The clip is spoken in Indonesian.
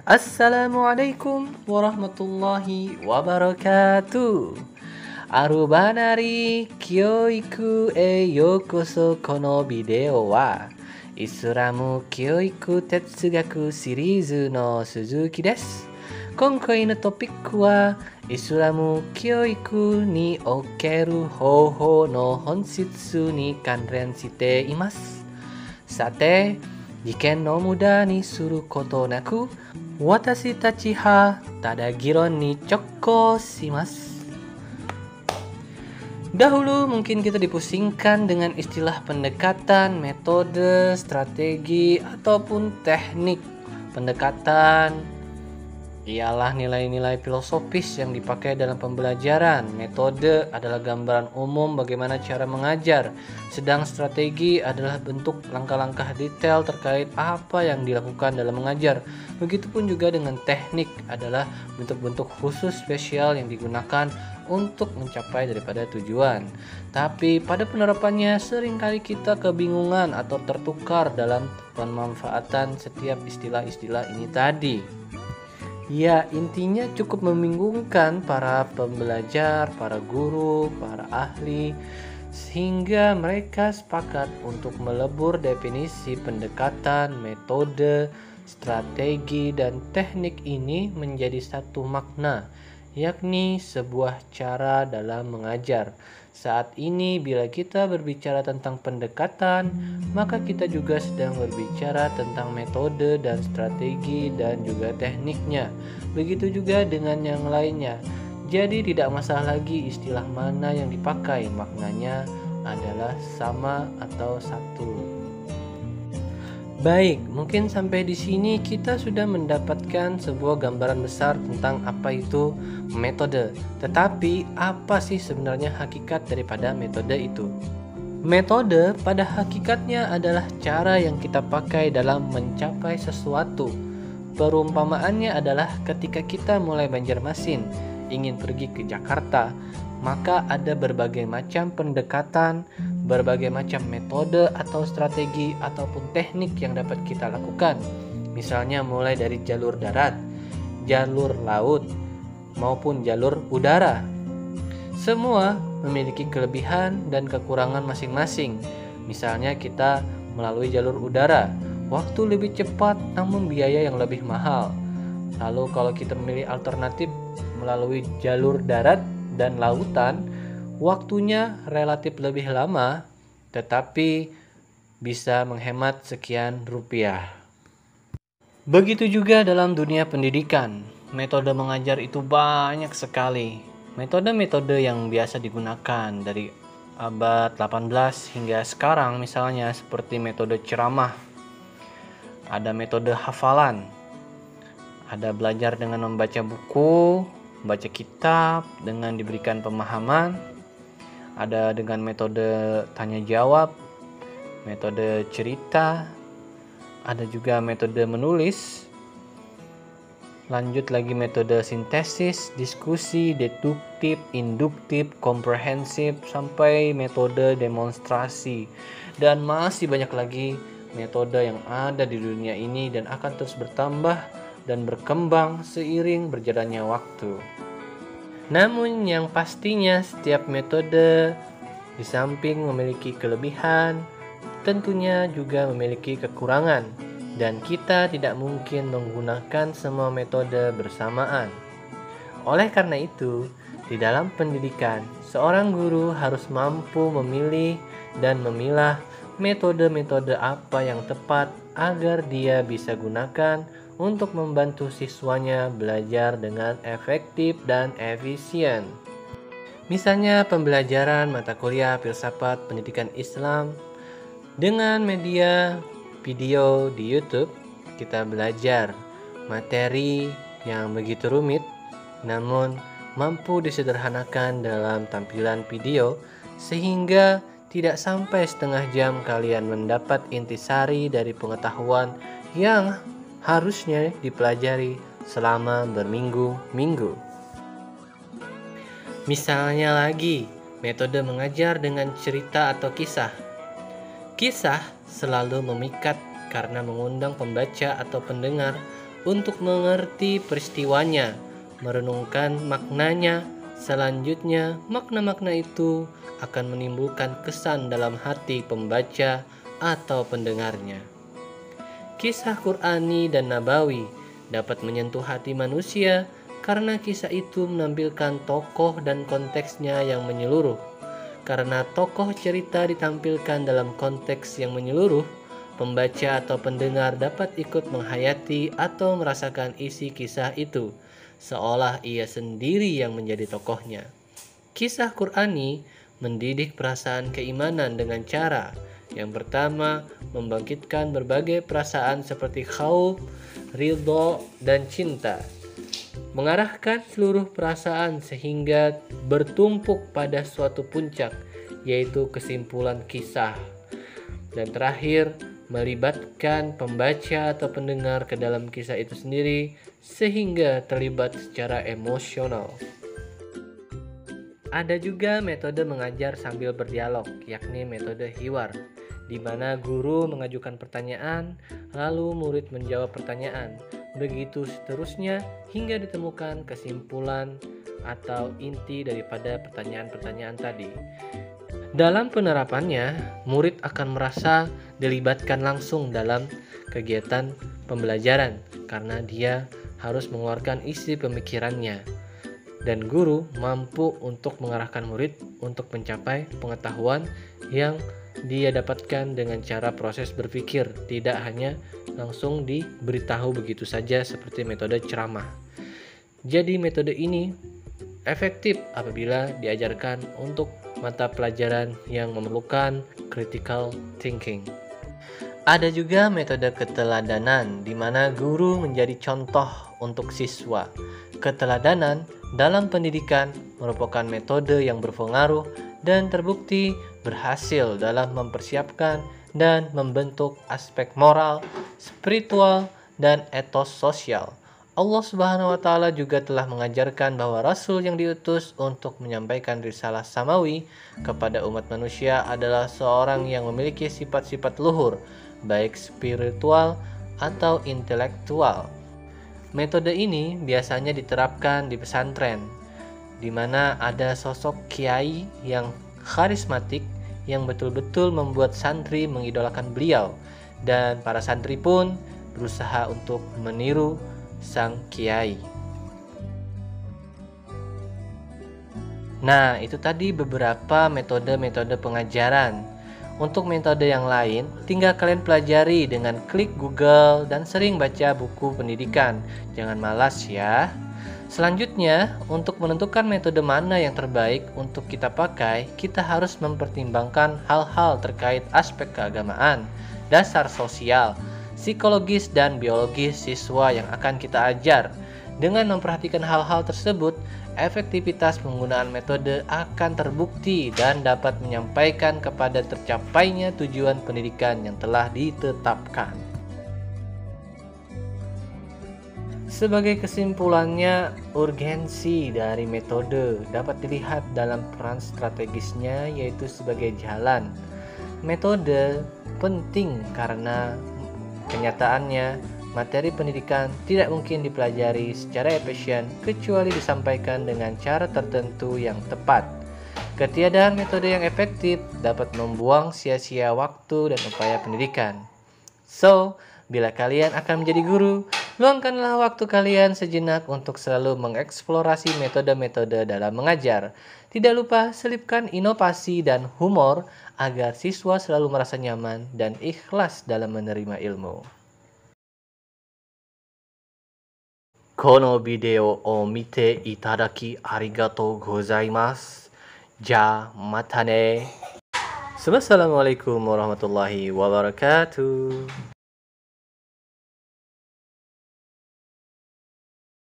Assalamualaikum warahmatullahi wabarakatuh. Arubanari Kyoiku e yokoso kono video wa Islamu Kyoiku Tetsugaku シリーズの鈴木です。今回のトピックはイスラム教育における方法の本質に関連しています。さて、事件の無駄にすることなく、私たちはただ議論に直行します。Dahulu mungkin kita dipusingkan dengan istilah pendekatan, metode, strategi, ataupun teknik. Pendekatan ialah nilai-nilai filosofis yang dipakai dalam pembelajaran. Metode adalah gambaran umum bagaimana cara mengajar. Sedang strategi adalah bentuk langkah-langkah detail terkait apa yang dilakukan dalam mengajar. Begitupun juga dengan teknik adalah bentuk-bentuk khusus spesial yang digunakan untuk mencapai daripada tujuan. Tapi pada penerapannya seringkali kita kebingungan atau tertukar dalam pemanfaatan setiap istilah-istilah ini tadi. Ya, intinya cukup membingungkan para pembelajar, para guru, para ahli, sehingga mereka sepakat untuk melebur definisi pendekatan, metode, strategi, dan teknik ini menjadi satu makna, yakni sebuah cara dalam mengajar. Saat ini bila kita berbicara tentang pendekatan, maka kita juga sedang berbicara tentang metode dan strategi dan juga tekniknya. Begitu juga dengan yang lainnya. Jadi tidak masalah lagi istilah mana yang dipakai, maknanya adalah sama atau satu. Baik, mungkin sampai di sini kita sudah mendapatkan sebuah gambaran besar tentang apa itu metode. Tetapi apa sih sebenarnya hakikat daripada metode itu? Metode pada hakikatnya adalah cara yang kita pakai dalam mencapai sesuatu. Perumpamaannya adalah ketika kita mulai Banjarmasin, ingin pergi ke Jakarta, maka ada berbagai macam pendekatan, berbagai macam metode atau strategi ataupun teknik yang dapat kita lakukan. Misalnya mulai dari jalur darat, jalur laut, maupun jalur udara. Semua memiliki kelebihan dan kekurangan masing-masing. Misalnya kita melalui jalur udara, waktu lebih cepat namun biaya yang lebih mahal. Lalu kalau kita memilih alternatif melalui jalur darat dan lautan, waktunya relatif lebih lama, tetapi bisa menghemat sekian rupiah. Begitu juga dalam dunia pendidikan, metode mengajar itu banyak sekali. Metode-metode yang biasa digunakan dari abad 18 hingga sekarang misalnya seperti metode ceramah, ada metode hafalan, ada belajar dengan membaca buku, baca kitab dengan diberikan pemahaman, ada dengan metode tanya jawab, metode cerita, ada juga metode menulis, lanjut lagi metode sintesis, diskusi, deduktif, induktif, komprehensif, sampai metode demonstrasi, dan masih banyak lagi metode yang ada di dunia ini dan akan terus bertambah dan berkembang seiring berjalannya waktu. Namun yang pastinya setiap metode di samping memiliki kelebihan, tentunya juga memiliki kekurangan, dan kita tidak mungkin menggunakan semua metode bersamaan. Oleh karena itu, di dalam pendidikan, seorang guru harus mampu memilih dan memilah metode-metode apa yang tepat agar dia bisa gunakan untuk membantu siswanya belajar dengan efektif dan efisien. Misalnya pembelajaran mata kuliah filsafat pendidikan Islam dengan media video di YouTube, kita belajar materi yang begitu rumit namun mampu disederhanakan dalam tampilan video sehingga tidak sampai setengah jam kalian mendapat intisari dari pengetahuan yang harusnya dipelajari selama berminggu-minggu. Misalnya lagi, metode mengajar dengan cerita atau kisah. Kisah selalu memikat karena mengundang pembaca atau pendengar untuk mengerti peristiwanya, merenungkan maknanya. Selanjutnya, makna-makna itu akan menimbulkan kesan dalam hati pembaca atau pendengarnya. Kisah Qur'ani dan Nabawi dapat menyentuh hati manusia karena kisah itu menampilkan tokoh dan konteksnya yang menyeluruh. Karena tokoh cerita ditampilkan dalam konteks yang menyeluruh, pembaca atau pendengar dapat ikut menghayati atau merasakan isi kisah itu, seolah ia sendiri yang menjadi tokohnya. Kisah Qur'ani mendidik perasaan keimanan dengan cara yang pertama, membangkitkan berbagai perasaan seperti khauf, ridho, dan cinta. Mengarahkan seluruh perasaan sehingga bertumpuk pada suatu puncak, yaitu kesimpulan kisah. Dan terakhir, melibatkan pembaca atau pendengar ke dalam kisah itu sendiri sehingga terlibat secara emosional. Ada juga metode mengajar sambil berdialog, yakni metode hiwar, di mana guru mengajukan pertanyaan, lalu murid menjawab pertanyaan. Begitu seterusnya hingga ditemukan kesimpulan atau inti daripada pertanyaan-pertanyaan tadi. Dalam penerapannya, murid akan merasa dilibatkan langsung dalam kegiatan pembelajaran karena dia harus mengeluarkan isi pemikirannya. Dan guru mampu untuk mengarahkan murid untuk mencapai pengetahuan yang dia dapatkan dengan cara proses berpikir, tidak hanya langsung diberitahu begitu saja seperti metode ceramah. Jadi metode ini efektif apabila diajarkan untuk mata pelajaran yang memerlukan critical thinking. Ada juga metode keteladanan di mana guru menjadi contoh untuk siswa. Keteladanan dalam pendidikan merupakan metode yang berpengaruh dan terbukti berhasil dalam mempersiapkan dan membentuk aspek moral, spiritual, dan etos sosial. Allah Subhanahu wa Ta'ala juga telah mengajarkan bahwa Rasul yang diutus untuk menyampaikan risalah samawi kepada umat manusia adalah seorang yang memiliki sifat-sifat luhur, baik spiritual atau intelektual. Metode ini biasanya diterapkan di pesantren, di mana ada sosok kiai yang karismatik yang betul-betul membuat santri mengidolakan beliau, dan para santri pun berusaha untuk meniru sang kiai. Nah, itu tadi beberapa metode-metode pengajaran. Untuk metode yang lain, tinggal kalian pelajari dengan klik Google dan sering baca buku pendidikan. Jangan malas ya. Selanjutnya, untuk menentukan metode mana yang terbaik untuk kita pakai, kita harus mempertimbangkan hal-hal terkait aspek keagamaan, dasar sosial, psikologis, dan biologis siswa yang akan kita ajar. Dengan memperhatikan hal-hal tersebut, efektivitas penggunaan metode akan terbukti dan dapat menyampaikan kepada tercapainya tujuan pendidikan yang telah ditetapkan. Sebagai kesimpulannya, urgensi dari metode dapat dilihat dalam peran strategisnya, yaitu sebagai jalan. Metode penting karena kenyataannya materi pendidikan tidak mungkin dipelajari secara efisien kecuali disampaikan dengan cara tertentu yang tepat. Ketiadaan metode yang efektif dapat membuang sia-sia waktu dan upaya pendidikan. So, bila kalian akan menjadi guru, luangkanlah waktu kalian sejenak untuk selalu mengeksplorasi metode-metode dalam mengajar. Tidak lupa selipkan inovasi dan humor agar siswa selalu merasa nyaman dan ikhlas dalam menerima ilmu. このビデオを見ていただきありがとうございます。じゃあまたね。Wassalamualaikum warahmatullahi wabarakatuh.